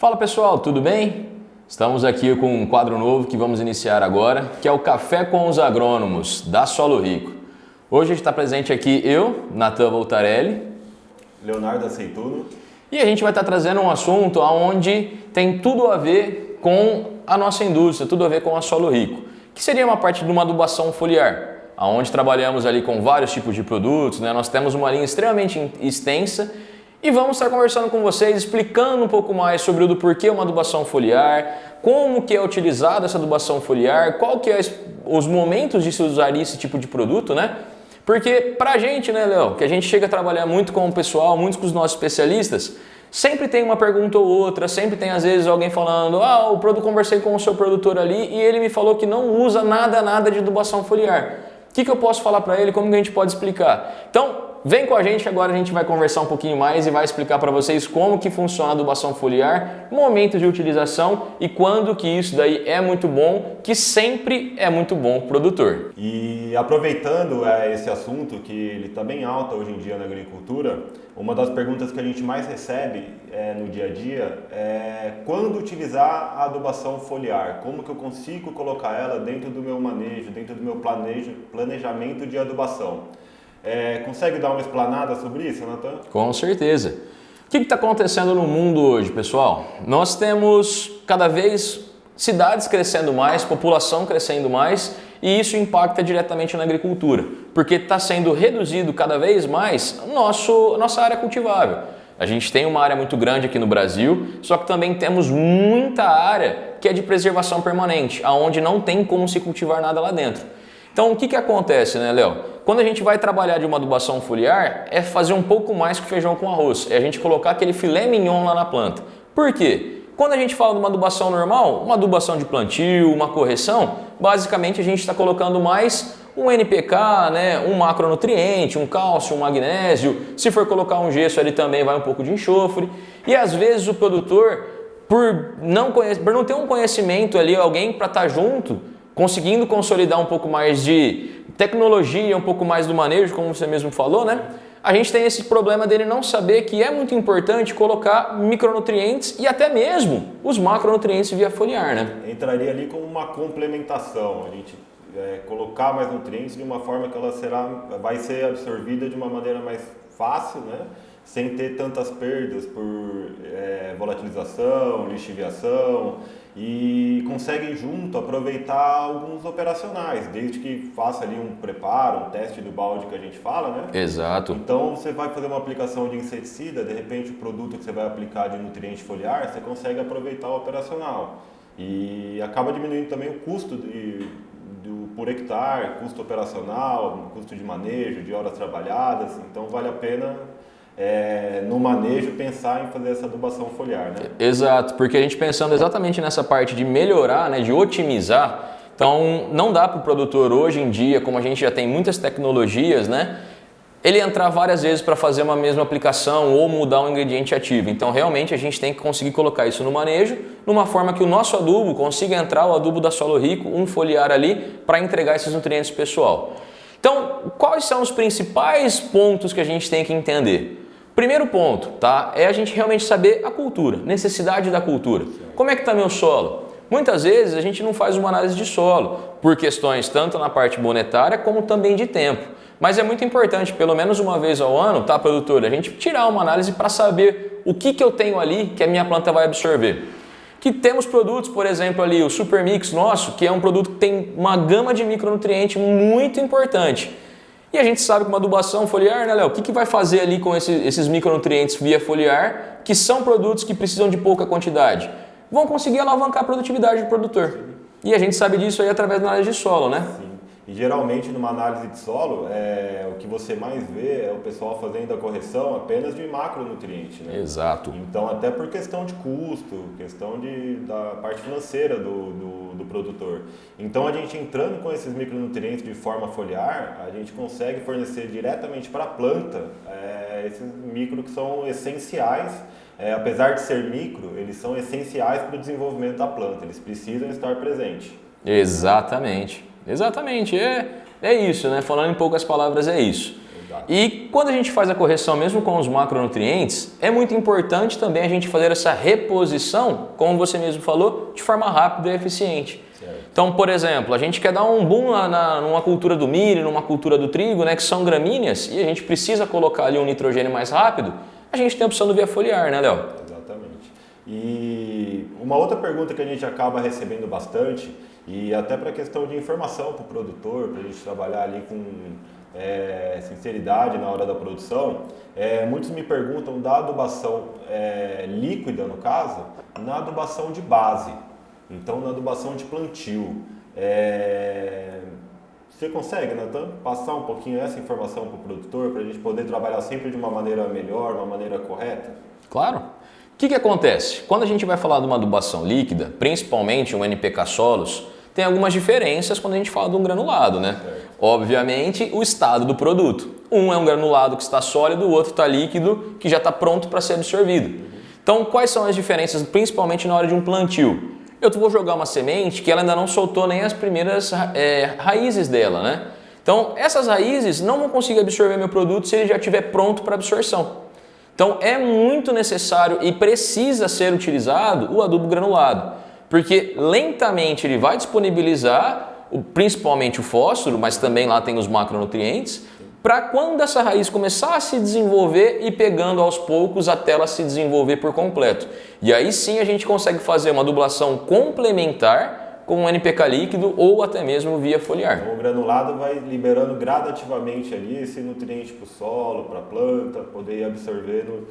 Fala pessoal, tudo bem? Estamos aqui com um quadro novo que vamos iniciar agora, que é o Café com os Agrônomos, da Solo Rico. Hoje está presente aqui eu, Natan Voltarelli, Leonardo Aceituno, e a gente vai estar trazendo um assunto onde tem tudo a ver com a nossa indústria, tudo a ver com a Solo Rico, que seria uma parte de uma adubação foliar, onde trabalhamos ali com vários tipos de produtos, né? Nós temos uma linha extremamente extensa e vamos estar conversando com vocês, explicando um pouco mais sobre o do porquê uma adubação foliar, como que é utilizada essa adubação foliar, qual que é os momentos de se usar esse tipo de produto, né? Porque pra gente, né, Léo, que a gente chega a trabalhar muito com o pessoal, muito com os nossos especialistas, sempre tem uma pergunta ou outra, sempre tem às vezes alguém falando, conversei com o seu produtor ali e ele me falou que não usa nada de adubação foliar. O que eu posso falar para ele? Como que a gente pode explicar? Então, vem com a gente, agora a gente vai conversar um pouquinho mais e vai explicar para vocês como que funciona a adubação foliar, momentos de utilização e quando que isso daí é muito bom, que sempre é muito bom para o produtor. E aproveitando esse assunto, que ele está bem alto hoje em dia na agricultura, uma das perguntas que a gente mais recebe no dia a dia é quando utilizar a adubação foliar, como que eu consigo colocar ela dentro do meu manejo, dentro do meu planejamento de adubação. Consegue dar uma explanada sobre isso, Natan? Com certeza. O que está acontecendo no mundo hoje, pessoal? Nós temos cada vez cidades crescendo mais, população crescendo mais e isso impacta diretamente na agricultura, porque está sendo reduzido cada vez mais nossa área cultivável. A gente tem uma área muito grande aqui no Brasil, só que também temos muita área que é de preservação permanente, aonde não tem como se cultivar nada lá dentro. Então o que acontece, né, Léo? Quando a gente vai trabalhar de uma adubação foliar, é fazer um pouco mais que feijão com arroz, é a gente colocar aquele filé mignon lá na planta. Por quê? Quando a gente fala de uma adubação normal, uma adubação de plantio, uma correção, basicamente a gente está colocando mais um NPK, né, um macronutriente, um cálcio, um magnésio. Se for colocar um gesso ali também vai um pouco de enxofre. E às vezes o produtor, por não ter um conhecimento ali, alguém para estar junto, conseguindo consolidar um pouco mais de tecnologia, um pouco mais do manejo, como você mesmo falou, né? A gente tem esse problema dele não saber que é muito importante colocar micronutrientes e até mesmo os macronutrientes via foliar, né? Entraria ali como uma complementação, a gente colocar mais nutrientes de uma forma que ela vai ser absorvida de uma maneira mais fácil, né? Sem ter tantas perdas por volatilização, lixiviação, e consegue junto aproveitar alguns operacionais, desde que faça ali um preparo, um teste do balde que a gente fala, né? Exato. Então você vai fazer uma aplicação de inseticida, de repente o produto que você vai aplicar de nutriente foliar, você consegue aproveitar o operacional e acaba diminuindo também o custo por hectare, custo operacional, custo de manejo, de horas trabalhadas, então vale a pena no manejo pensar em fazer essa adubação foliar, né? Exato, porque a gente pensando exatamente nessa parte de melhorar, né, de otimizar, então não dá para o produtor hoje em dia, como a gente já tem muitas tecnologias, né, ele entrar várias vezes para fazer uma mesma aplicação ou mudar um ingrediente ativo. Então realmente a gente tem que conseguir colocar isso no manejo, numa forma que o nosso adubo consiga entrar, o adubo da Solo Rico, um foliar ali, para entregar esses nutrientes pro pessoal. Então, quais são os principais pontos que a gente tem que entender? Primeiro ponto, tá? É a gente realmente saber a cultura, necessidade da cultura. Como é que está meu solo? Muitas vezes a gente não faz uma análise de solo, por questões tanto na parte monetária como também de tempo. Mas é muito importante, pelo menos uma vez ao ano, tá, produtor? A gente tirar uma análise para saber o que eu tenho ali que a minha planta vai absorver. Que temos produtos, por exemplo, ali o Super Mix nosso, que é um produto que tem uma gama de micronutrientes muito importante. E a gente sabe que uma adubação foliar, né, Léo? O que vai fazer ali com esses micronutrientes via foliar, que são produtos que precisam de pouca quantidade? Vão conseguir alavancar a produtividade do produtor. Sim. E a gente sabe disso aí através da análise de solo, né? Sim. E geralmente numa análise de solo, o que você mais vê é o pessoal fazendo a correção apenas de macronutriente, né? Exato. Então até por questão de custo, questão da parte financeira do produtor. Então a gente entrando com esses micronutrientes de forma foliar, a gente consegue fornecer diretamente para a planta esses micros que são essenciais. Apesar de ser micro, eles são essenciais para o desenvolvimento da planta, eles precisam estar presentes. Exatamente. Exatamente, é isso, né? Falando em poucas palavras, é isso. E quando a gente faz a correção mesmo com os macronutrientes, é muito importante também a gente fazer essa reposição, como você mesmo falou, de forma rápida e eficiente. Então, por exemplo, a gente quer dar um boom numa cultura do milho, numa cultura do trigo, né, que são gramíneas, e a gente precisa colocar ali um nitrogênio mais rápido, a gente tem a opção do via foliar, né, Léo? Exatamente. E uma outra pergunta que a gente acaba recebendo bastante, e até para questão de informação para o produtor, para a gente trabalhar ali com sinceridade na hora da produção, muitos me perguntam da adubação líquida, no caso, na adubação de base. Então, na adubação de plantio, você consegue, Nathan, passar um pouquinho essa informação para o produtor, para a gente poder trabalhar sempre de uma maneira melhor, uma maneira correta? Claro. O que acontece? Quando a gente vai falar de uma adubação líquida, principalmente um NPK solos, tem algumas diferenças quando a gente fala de um granulado, né? Obviamente, o estado do produto. Um é um granulado que está sólido, o outro está líquido, que já está pronto para ser absorvido. Então, quais são as diferenças, principalmente na hora de um plantio? Eu vou jogar uma semente que ela ainda não soltou nem as primeiras raízes dela, né? Então, essas raízes não vão conseguir absorver meu produto se ele já estiver pronto para absorção. Então, é muito necessário e precisa ser utilizado o adubo granulado, porque lentamente ele vai disponibilizar principalmente o fósforo, mas também lá tem os macronutrientes, para quando essa raiz começar a se desenvolver e pegando aos poucos até ela se desenvolver por completo. E aí sim a gente consegue fazer uma adublação complementar com um NPK líquido ou até mesmo via foliar. Então, o granulado vai liberando gradativamente ali esse nutriente para o solo, para a planta, poder ir absorvendo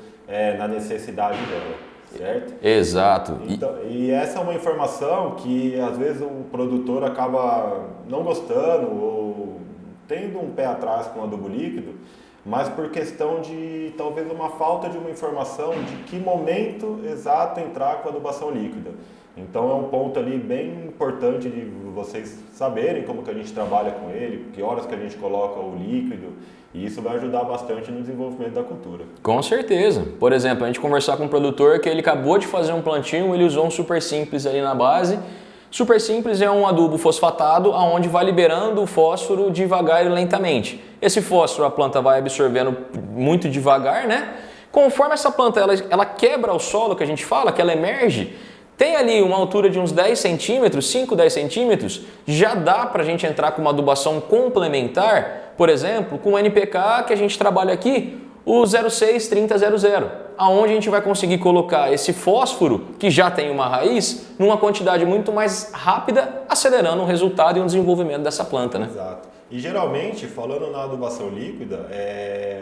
na necessidade dela, certo? Exato. Então, e essa é uma informação que às vezes o produtor acaba não gostando ou tendo um pé atrás com o adubo líquido, mas por questão de talvez uma falta de uma informação de que momento exato entrar com a adubação líquida. Então é um ponto ali bem importante de vocês saberem como que a gente trabalha com ele, que horas que a gente coloca o líquido, e isso vai ajudar bastante no desenvolvimento da cultura. Com certeza. Por exemplo, a gente conversar com um produtor que ele acabou de fazer um plantio, ele usou um super simples ali na base. Super simples é um adubo fosfatado onde vai liberando o fósforo devagar e lentamente. Esse fósforo a planta vai absorvendo muito devagar, né? Conforme essa planta ela quebra o solo, que a gente fala, que ela emerge, tem ali uma altura de uns 10 centímetros, 5, 10 centímetros, já dá para a gente entrar com uma adubação complementar, por exemplo, com o NPK que a gente trabalha aqui, o 063000, aonde a gente vai conseguir colocar esse fósforo, que já tem uma raiz, numa quantidade muito mais rápida, acelerando o resultado e o desenvolvimento dessa planta, né? Exato. E geralmente, falando na adubação líquida,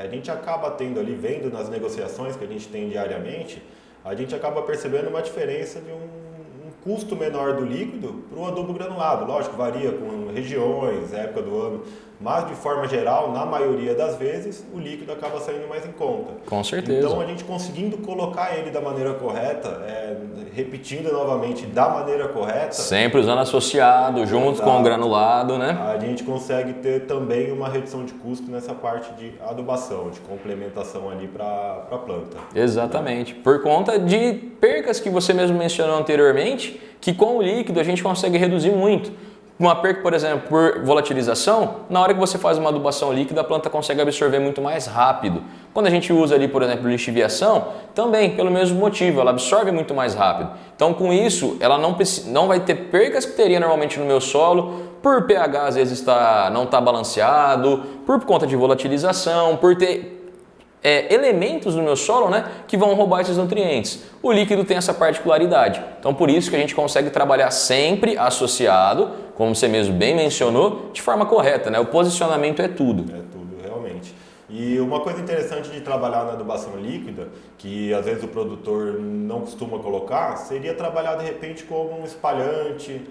a gente acaba tendo ali, vendo nas negociações que a gente tem diariamente, a gente acaba percebendo uma diferença de um custo menor do líquido para o adubo granulado. Lógico, varia com regiões, época do ano, mas de forma geral, na maioria das vezes, o líquido acaba saindo mais em conta. Com certeza. Então, a gente conseguindo colocar ele da maneira correta, repetindo novamente da maneira correta... Sempre usando associado, junto com o granulado, né? A gente consegue ter também uma redução de custo nessa parte de adubação, de complementação ali para a planta. Exatamente. Por conta de percas que você mesmo mencionou anteriormente, que com o líquido a gente consegue reduzir muito. Uma perca, por exemplo, por volatilização, na hora que você faz uma adubação líquida, a planta consegue absorver muito mais rápido. Quando a gente usa ali, por exemplo, lixiviação, também pelo mesmo motivo, ela absorve muito mais rápido. Então, com isso, ela não vai ter percas que teria normalmente no meu solo, por pH às vezes não está balanceado, por conta de volatilização, por ter elementos no meu solo, né, que vão roubar esses nutrientes. O líquido tem essa particularidade. Então, por isso que a gente consegue trabalhar sempre associado, como você mesmo bem mencionou, de forma correta, né? O posicionamento é tudo. É tudo, realmente. E uma coisa interessante de trabalhar na adubação líquida, que às vezes o produtor não costuma colocar, seria trabalhar de repente com um espalhante,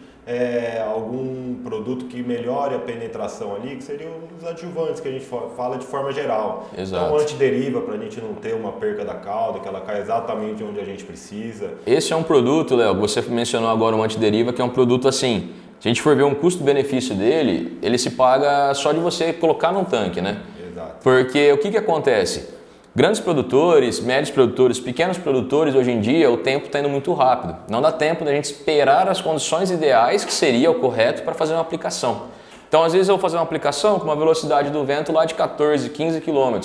algum produto que melhore a penetração ali, que seriam os adjuvantes que a gente fala de forma geral. Exato. Então, antideriva, para a gente não ter uma perca da cauda, que ela cai exatamente onde a gente precisa. Esse é um produto, Léo, você mencionou agora o antideriva, que é um produto assim, se a gente for ver um custo-benefício dele, ele se paga só de você colocar num tanque, né? Exato. Porque o que acontece? Grandes produtores, médios produtores, pequenos produtores, hoje em dia o tempo está indo muito rápido. Não dá tempo da gente esperar as condições ideais, que seria o correto para fazer uma aplicação. Então, às vezes eu vou fazer uma aplicação com uma velocidade do vento lá de 14, 15 km.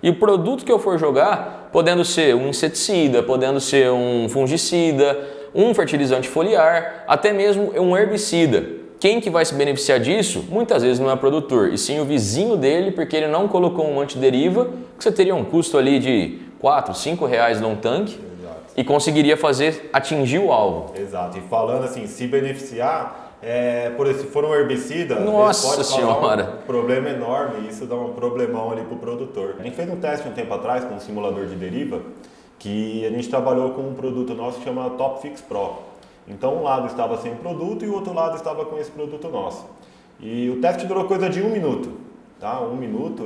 E o produto que eu for jogar, podendo ser um inseticida, podendo ser um fungicida, um fertilizante foliar, até mesmo um herbicida. Quem que vai se beneficiar disso? Muitas vezes não é o produtor, e sim o vizinho dele, porque ele não colocou um antideriva, que você teria um custo ali de 4, 5 reais num tanque. Exato. E conseguiria atingir o alvo. Exato, e falando assim, se beneficiar, se for um herbicida, Nossa pode senhora, causar um problema enorme, e isso dá um problemão ali para o produtor. A gente fez um teste um tempo atrás com um simulador de deriva, que a gente trabalhou com um produto nosso que chama Top Fix Pro. Então um lado estava sem produto e o outro lado estava com esse produto nosso. E o teste durou coisa de 1 minuto. Tá? 1 minuto,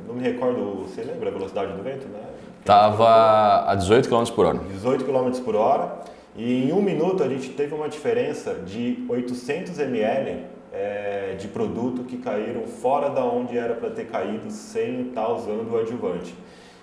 não me recordo, você lembra a velocidade do vento? Né? Estava a 18 km por hora. 18 km por hora. E em 1 minuto a gente teve uma diferença de 800 ml de produto que caíram fora da onde era para ter caído sem estar usando o adjuvante.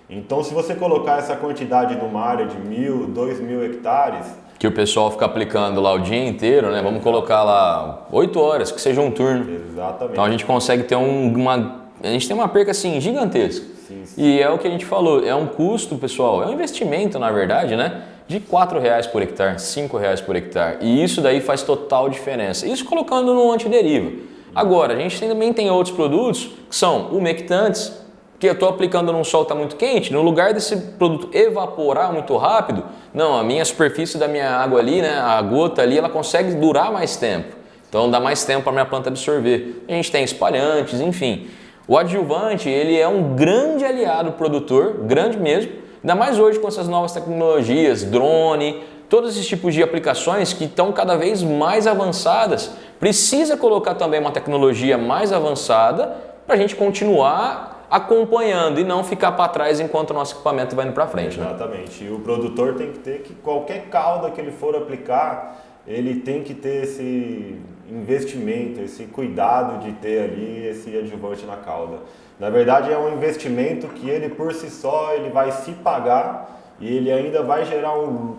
Então, se você colocar essa quantidade numa área de 1.000, 2.000 hectares... Que o pessoal fica aplicando lá o dia inteiro, né? Vamos colocar lá 8 horas, que seja um turno. Exatamente. Então a gente consegue ter a gente tem uma perca assim gigantesca. Sim. E é o que a gente falou, é um custo, pessoal, é um investimento na verdade, né? De R$4 por hectare, R$5 por hectare. E isso daí faz total diferença. Isso colocando no antideriva. Agora, a gente também tem outros produtos que são umectantes, que eu estou aplicando num sol que está muito quente, no lugar desse produto evaporar muito rápido, não, a minha superfície da minha água ali, né, a gota ali, ela consegue durar mais tempo. Então dá mais tempo para a minha planta absorver. A gente tem espalhantes, enfim. O adjuvante, ele é um grande aliado produtor, grande mesmo, ainda mais hoje com essas novas tecnologias, drone, todos esses tipos de aplicações que estão cada vez mais avançadas. Precisa colocar também uma tecnologia mais avançada para a gente continuar acompanhando e não ficar para trás enquanto o nosso equipamento vai indo para frente. Exatamente. Né? E o produtor tem que ter que qualquer cauda que ele for aplicar, ele tem que ter esse investimento, esse cuidado de ter ali esse adjuvante na cauda. Na verdade é um investimento que ele por si só ele vai se pagar e ele ainda vai gerar um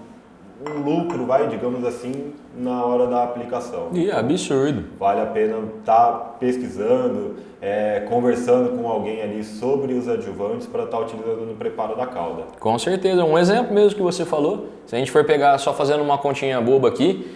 lucro, digamos assim, na hora da aplicação. E é absurdo. Vale a pena estar pesquisando, conversando com alguém ali sobre os adjuvantes para estar utilizando no preparo da cauda. Com certeza. Um exemplo mesmo que você falou, se a gente for pegar só fazendo uma continha boba aqui,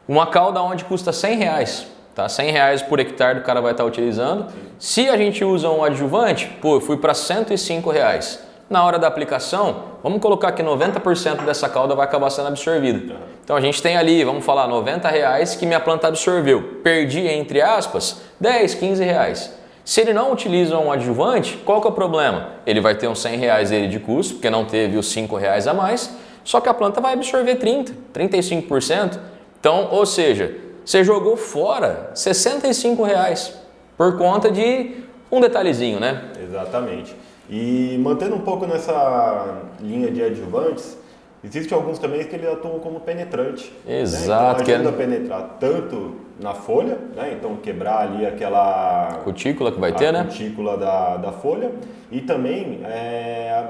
uma cauda onde custa R$100, tá? R$100 por hectare o cara vai estar utilizando. Sim. Se a gente usa um adjuvante, eu fui para R$105. Na hora da aplicação, vamos colocar que 90% dessa cauda vai acabar sendo absorvida. Então a gente tem ali, vamos falar, R$90 que minha planta absorveu. Perdi, entre aspas, 10, 15 reais. Se ele não utiliza um adjuvante, qual que é o problema? Ele vai ter uns R$100 ele de custo, porque não teve os R$5 a mais, só que a planta vai absorver 30, 35%. Então, ou seja, você jogou fora R$65 por conta de um detalhezinho, né? Exatamente. E mantendo um pouco nessa linha de adjuvantes, existem alguns também que eles atuam como penetrante. Exato. Né? Então ajuda a penetrar tanto na folha, né? Então quebrar ali aquela cutícula que vai ter, né? Cutícula da folha e também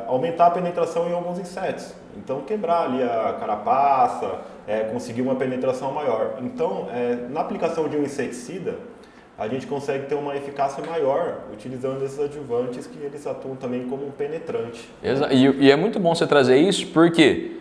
aumentar a penetração em alguns insetos. Então quebrar ali a carapaça, conseguir uma penetração maior. Então na aplicação de um inseticida, a gente consegue ter uma eficácia maior utilizando esses adjuvantes que eles atuam também como um penetrante. Exato. E é muito bom você trazer isso porque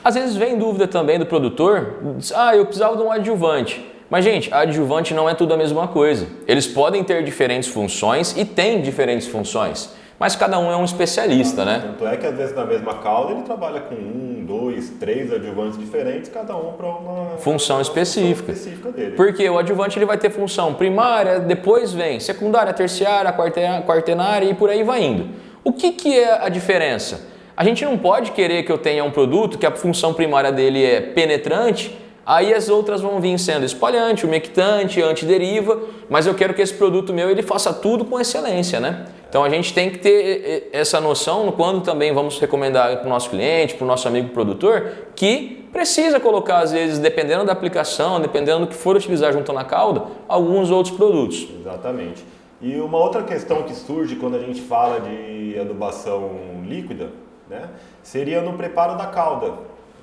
às vezes vem dúvida também do produtor, diz, eu precisava de um adjuvante. Mas gente, adjuvante não é tudo a mesma coisa. Eles podem ter diferentes funções e têm diferentes funções, mas cada um é um especialista, né? Tanto é que às vezes na mesma cauda ele trabalha com 1, 2, 3 adjuvantes diferentes, cada um para uma função específica dele. Porque o adjuvante ele vai ter função primária, depois vem secundária, terciária, quaternária e por aí vai indo. O que é a diferença? A gente não pode querer que eu tenha um produto que a função primária dele é penetrante, aí as outras vão vir sendo espalhante, umectante, antideriva, mas eu quero que esse produto meu ele faça tudo com excelência, né? Então a gente tem que ter essa noção quando também vamos recomendar para o nosso cliente, para o nosso amigo produtor, que precisa colocar às vezes, dependendo da aplicação, dependendo do que for utilizar junto na cauda, alguns outros produtos. Exatamente. E uma outra questão que surge quando a gente fala de adubação líquida, né, seria no preparo da cauda.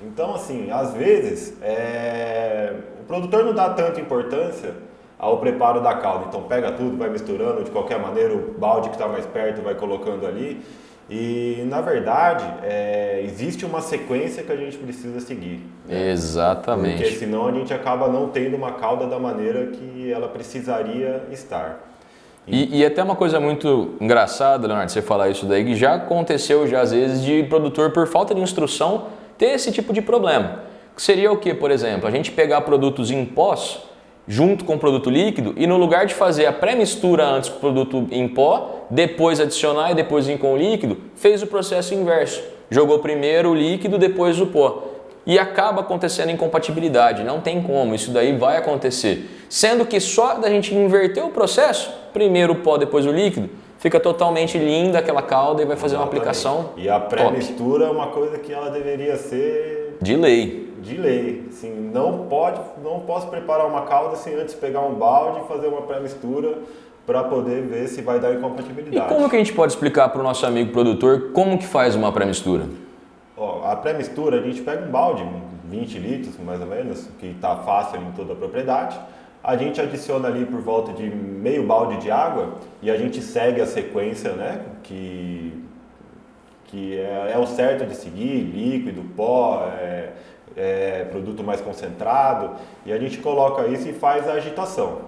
Então, assim, às vezes, o produtor não dá tanta importância ao preparo da calda. Então pega tudo, vai misturando de qualquer maneira, o balde que está mais perto vai colocando ali. E na verdade, existe uma sequência que a gente precisa seguir. Né? Exatamente. Porque senão a gente acaba não tendo uma calda da maneira que ela precisaria estar. E até uma coisa muito engraçada, Leonardo, você falar isso daí, que já aconteceu já às vezes de produtor, por falta de instrução, ter esse tipo de problema. Que seria o que, por exemplo? A gente pegar produtos em pós, junto com o produto líquido, e no lugar de fazer a pré-mistura antes com o produto em pó, depois adicionar e depois vir com o líquido, fez o processo inverso. Jogou primeiro o líquido, depois o pó. E acaba acontecendo incompatibilidade, não tem como, isso daí vai acontecer. Sendo que só da gente inverter o processo, primeiro o pó, depois o líquido, fica totalmente linda aquela calda e vai fazer uma aplicação. E a pré-mistura é uma coisa que ela deveria ser de lei. De lei. Assim, não posso preparar uma calda sem antes pegar um balde e fazer uma pré-mistura para poder ver se vai dar incompatibilidade. E como que a gente pode explicar para o nosso amigo produtor como que faz uma pré-mistura? A pré-mistura, a gente pega um balde, 20 litros mais ou menos, que está fácil em toda a propriedade. A gente adiciona ali por volta de meio balde de água e a gente segue a sequência, né, que é o certo de seguir, líquido, pó, produto mais concentrado, e a gente coloca isso e faz a agitação.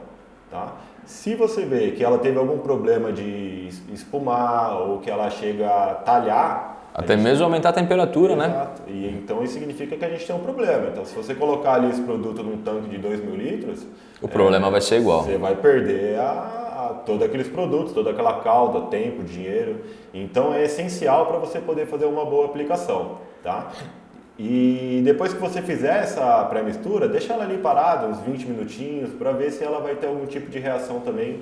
Tá? Se você vê que ela teve algum problema de espumar ou que ela chega a talhar, até mesmo aumentar a temperatura, exato, né? E então isso significa que a gente tem um problema. Então, se você colocar ali esse produto num tanque de 2.000 litros, o problema vai ser igual. Você vai perder todos aqueles produtos, toda aquela calda, tempo, dinheiro. Então, é essencial para você poder fazer uma boa aplicação, tá? E depois que você fizer essa pré-mistura, deixa ela ali parada uns 20 minutinhos para ver se ela vai ter algum tipo de reação também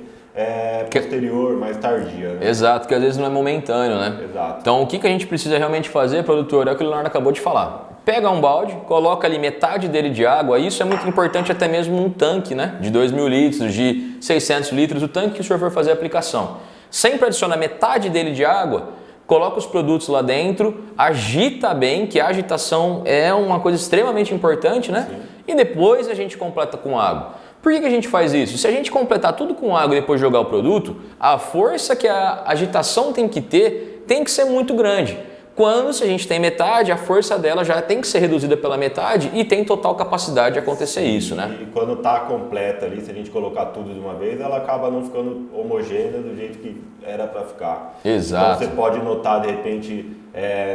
posterior, mais tardia. Né? Exato, que às vezes não é momentâneo, né? Exato. Então o que a gente precisa realmente fazer, produtor, é o que o Leonardo acabou de falar. Pega um balde, coloca ali metade dele de água, isso é muito importante até mesmo num tanque, né? De 2.000 litros, de 600 litros, o tanque que o senhor for fazer a aplicação. Sempre adiciona metade dele de água, coloca os produtos lá dentro, agita bem, que a agitação é uma coisa extremamente importante, né? Sim. E depois a gente completa com água. Por que a gente faz isso? Se a gente completar tudo com água e depois jogar o produto, a força que a agitação tem que ser muito grande. Quando, se a gente tem metade, a força dela já tem que ser reduzida pela metade e tem total capacidade de acontecer isso, né? E quando está completa ali, se a gente colocar tudo de uma vez, ela acaba não ficando homogênea do jeito que era para ficar. Exato. Então você pode notar, de repente,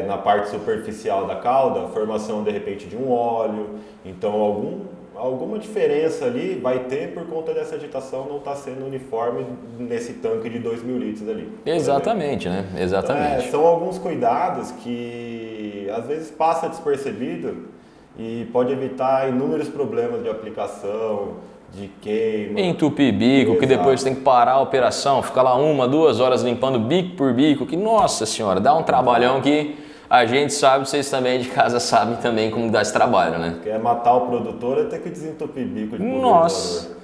na parte superficial da calda, a formação, de repente, de um óleo. Então, alguma diferença ali vai ter por conta dessa agitação não estar sendo uniforme nesse tanque de 2.000 litros ali. Exatamente, né? Exatamente. Então, são alguns cuidados que às vezes passa despercebido e pode evitar inúmeros problemas de aplicação, de queima. Entupir bico, que depois tem que parar a operação, ficar lá 1, 2 horas limpando bico por bico, que nossa senhora, dá um trabalhão que a gente sabe, vocês também de casa sabem também como dá esse trabalho, né? Quer matar o produtor, é ter que desentupir bico de pulverizador. Nossa!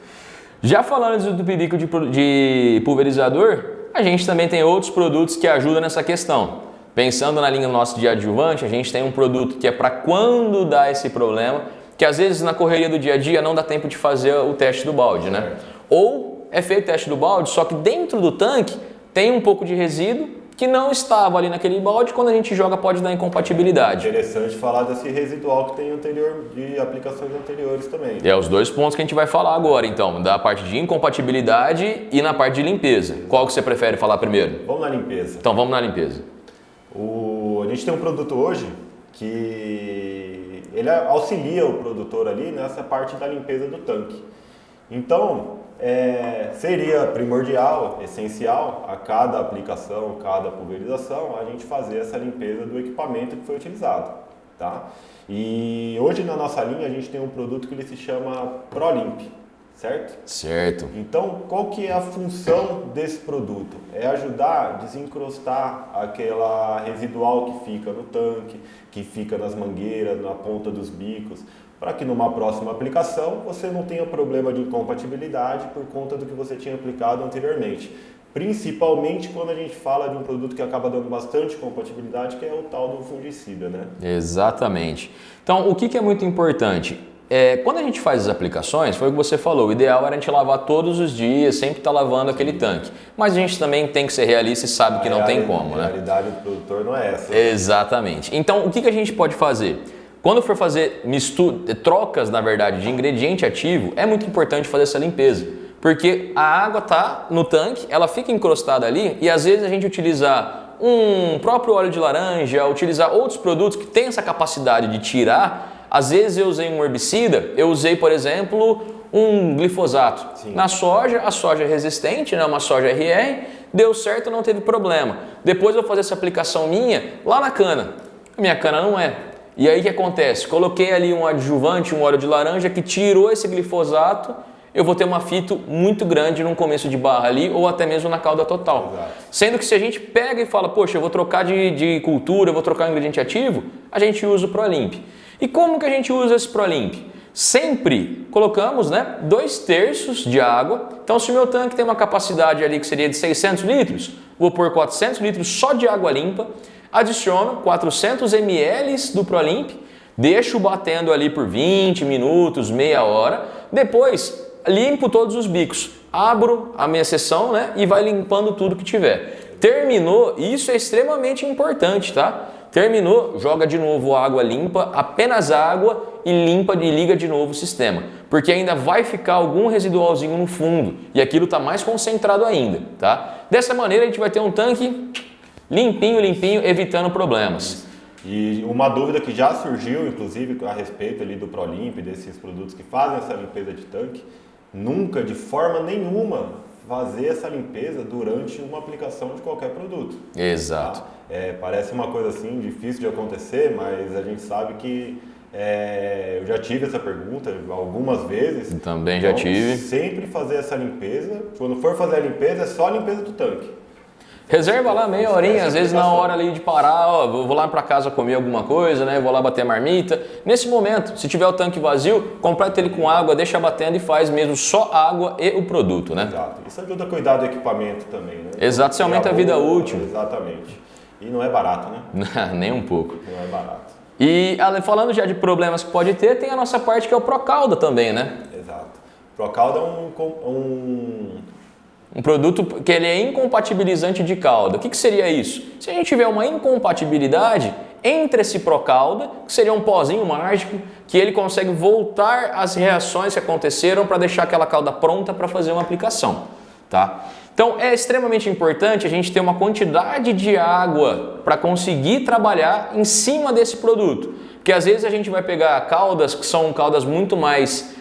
Já falando de desentupir bico de pulverizador, a gente também tem outros produtos que ajudam nessa questão. Pensando na linha nossa de adjuvante, a gente tem um produto que é para quando dá esse problema, que às vezes na correria do dia a dia não dá tempo de fazer o teste do balde, né? Ou é feito o teste do balde, só que dentro do tanque tem um pouco de resíduo que não estava ali naquele balde, quando a gente joga pode dar incompatibilidade. Interessante falar desse residual que tem de aplicações anteriores também. É os dois pontos que a gente vai falar agora, então, da parte de incompatibilidade e na parte de limpeza. Qual que você prefere falar primeiro? Vamos na limpeza. Então vamos na limpeza. A gente tem um produto hoje que ele auxilia o produtor ali nessa parte da limpeza do tanque. Então, seria primordial, essencial, a cada aplicação, cada pulverização, a gente fazer essa limpeza do equipamento que foi utilizado. Tá? E hoje na nossa linha a gente tem um produto que ele se chama ProLimp, certo? Certo. Então, qual que é a função desse produto? É ajudar a desencrostar aquela residual que fica no tanque, que fica nas mangueiras, na ponta dos bicos, para que numa próxima aplicação você não tenha problema de incompatibilidade por conta do que você tinha aplicado anteriormente. Principalmente quando a gente fala de um produto que acaba dando bastante compatibilidade, que é o tal do fungicida, né? Exatamente. Então, o que é muito importante? Quando a gente faz as aplicações, foi o que você falou, o ideal era a gente lavar todos os dias, sempre estar lavando aquele tanque. Mas a gente também tem que ser realista e sabe que não tem como, né? A realidade do produtor não é essa. Exatamente. Então, o que a gente pode fazer? Quando for fazer trocas, na verdade, de ingrediente ativo, é muito importante fazer essa limpeza. Porque a água está no tanque, ela fica encrostada ali e às vezes a gente utilizar um próprio óleo de laranja, utilizar outros produtos que têm essa capacidade de tirar. Às vezes eu usei um herbicida, eu usei, por exemplo, um glifosato. Sim. Na soja, a soja é resistente, né? Uma soja RR, deu certo, não teve problema. Depois eu vou fazer essa aplicação minha lá na cana. Minha cana não é. E aí o que acontece? Coloquei ali um adjuvante, um óleo de laranja que tirou esse glifosato, eu vou ter uma fito muito grande num começo de barra ali ou até mesmo na cauda total. Exato. Sendo que se a gente pega e fala, poxa, eu vou trocar de cultura, eu vou trocar um ingrediente ativo, a gente usa o ProLimp. E como que a gente usa esse ProLimp? Sempre colocamos, né, 2/3 de água. Então se o meu tanque tem uma capacidade ali que seria de 600 litros, vou pôr 400 litros só de água limpa, adiciono 400 ml do ProLimp, deixo batendo ali por 20 minutos, meia hora, depois limpo todos os bicos, abro a minha seção, né, e vai limpando tudo que tiver. Terminou, isso é extremamente importante, tá? Terminou, joga de novo água limpa, apenas água e limpa e liga de novo o sistema. Porque ainda vai ficar algum residualzinho no fundo e aquilo está mais concentrado ainda, tá? Dessa maneira a gente vai ter um tanque limpinho, evitando problemas. E uma dúvida que já surgiu, inclusive, a respeito ali do ProLimp, desses produtos que fazem essa limpeza de tanque, nunca, de forma nenhuma, fazer essa limpeza durante uma aplicação de qualquer produto. Exato. Tá? Parece uma coisa assim difícil de acontecer, mas a gente sabe que eu já tive essa pergunta algumas vezes. Também já tive. Sempre fazer essa limpeza. Quando for fazer a limpeza, é só a limpeza do tanque. Reserva lá meia horinha, às vezes na hora ali de parar, ó, vou lá para casa comer alguma coisa, né? Vou lá bater a marmita. Nesse momento, se tiver o tanque vazio, completa ele com água, deixa batendo e faz mesmo só água e o produto, né? Exato. Isso ajuda a cuidar do equipamento também, né? Exato, você aumenta a vida útil. Exatamente. E não é barato, né? Nem um pouco. Não é barato. E falando já de problemas que pode ter, tem a nossa parte que é o Procalda também, né? Exato. Procalda é um produto que ele é incompatibilizante de calda. O que seria isso? Se a gente tiver uma incompatibilidade entre esse Procalda, que seria um pozinho mágico, que ele consegue voltar as reações que aconteceram para deixar aquela calda pronta para fazer uma aplicação, tá? Então é extremamente importante a gente ter uma quantidade de água para conseguir trabalhar em cima desse produto. Porque às vezes a gente vai pegar caldas que são caldas muito mais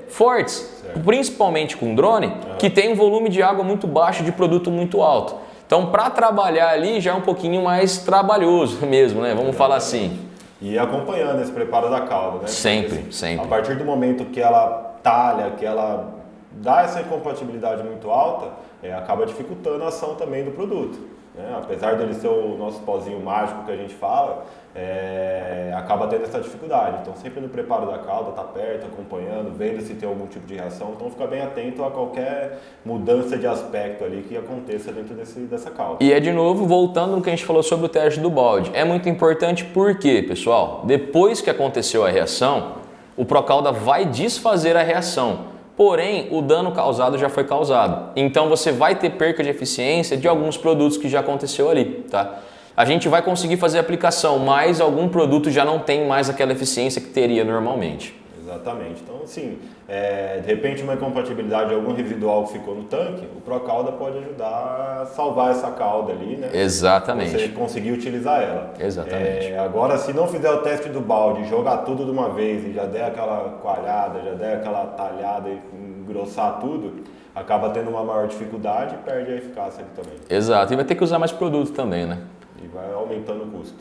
fortes, principalmente com drone, que tem um volume de água muito baixo, de produto muito alto. Então, para trabalhar ali já é um pouquinho mais trabalhoso mesmo, né? Vamos falar assim. E acompanhando esse preparo da calda, né? Sempre, sempre. A partir do momento que ela talha, que ela dá essa incompatibilidade muito alta, acaba dificultando a ação também do produto. Né? Apesar dele ser o nosso pozinho mágico que a gente fala, acaba tendo essa dificuldade. Então, sempre no preparo da calda, tá perto, acompanhando, vendo se tem algum tipo de reação. Então, fica bem atento a qualquer mudança de aspecto ali que aconteça dentro dessa calda. E de novo, voltando no que a gente falou sobre o teste do balde. É muito importante porque, pessoal, depois que aconteceu a reação, o Procalda vai desfazer a reação. Porém, o dano causado já foi causado. Então, você vai ter perca de eficiência de alguns produtos que já aconteceu ali, tá? A gente vai conseguir fazer a aplicação, mas algum produto já não tem mais aquela eficiência que teria normalmente. Exatamente. Então, assim, de repente uma incompatibilidade de algum residual que ficou no tanque, o Procalda pode ajudar a salvar essa calda ali, né? Exatamente. Você conseguir utilizar ela. Exatamente. Agora, se não fizer o teste do balde, jogar tudo de uma vez e já der aquela coalhada, já der aquela talhada e engrossar tudo, acaba tendo uma maior dificuldade e perde a eficácia ali também. Exato. E vai ter que usar mais produto também, né? E vai aumentando o custo.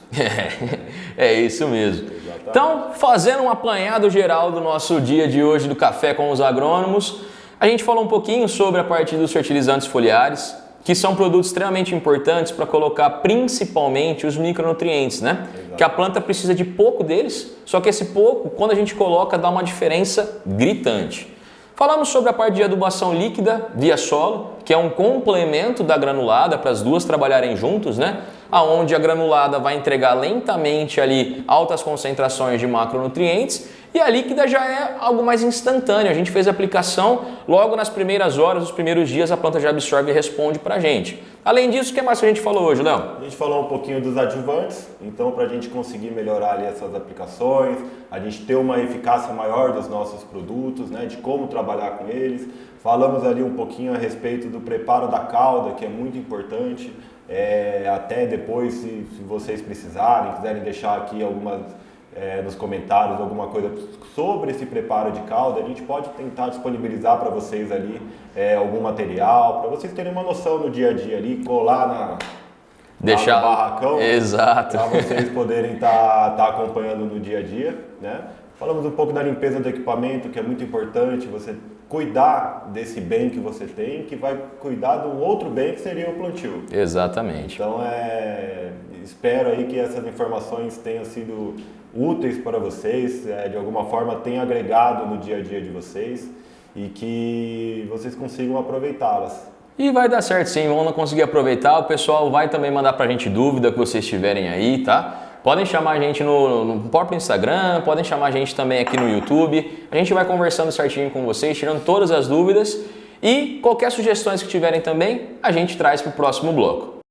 É isso mesmo. Exatamente. Então, fazendo um apanhado geral do nosso dia de hoje do Café com os Agrônomos, a gente falou um pouquinho sobre a parte dos fertilizantes foliares, que são produtos extremamente importantes para colocar principalmente os micronutrientes, né? Exato. Que a planta precisa de pouco deles, só que esse pouco, quando a gente coloca, dá uma diferença gritante. Falamos sobre a parte de adubação líquida via solo, que é um complemento da granulada para as duas trabalharem juntos, né? Aonde a granulada vai entregar lentamente ali altas concentrações de macronutrientes E a líquida já é algo mais instantâneo, a gente fez a aplicação, logo nas primeiras horas, nos primeiros dias a planta já absorve e responde para a gente. Além disso, o que mais que a gente falou hoje, Léo? A gente falou um pouquinho dos adjuvantes, então para a gente conseguir melhorar ali essas aplicações, a gente ter uma eficácia maior dos nossos produtos, né, de como trabalhar com eles. Falamos ali um pouquinho a respeito do preparo da cauda, que é muito importante. Até depois, se vocês precisarem, quiserem deixar aqui nos comentários alguma coisa sobre esse preparo de cauda, a gente pode tentar disponibilizar para vocês ali algum material, para vocês terem uma noção no dia a dia ali, colar no barracão, exato, para vocês poderem estar acompanhando no dia a dia, né? Falamos um pouco da limpeza do equipamento, que é muito importante, você cuidar desse bem que você tem, que vai cuidar de um outro bem que seria o plantio. Exatamente. Então, espero aí que essas informações tenham sido úteis para vocês, de alguma forma tenham agregado no dia a dia de vocês e que vocês consigam aproveitá-las. E vai dar certo sim, vamos conseguir aproveitar, o pessoal vai também mandar pra gente dúvida que vocês tiverem aí, tá? Podem chamar a gente no próprio Instagram, podem chamar a gente também aqui no YouTube. A gente vai conversando certinho com vocês, tirando todas as dúvidas. E qualquer sugestões que tiverem também, a gente traz para o próximo bloco.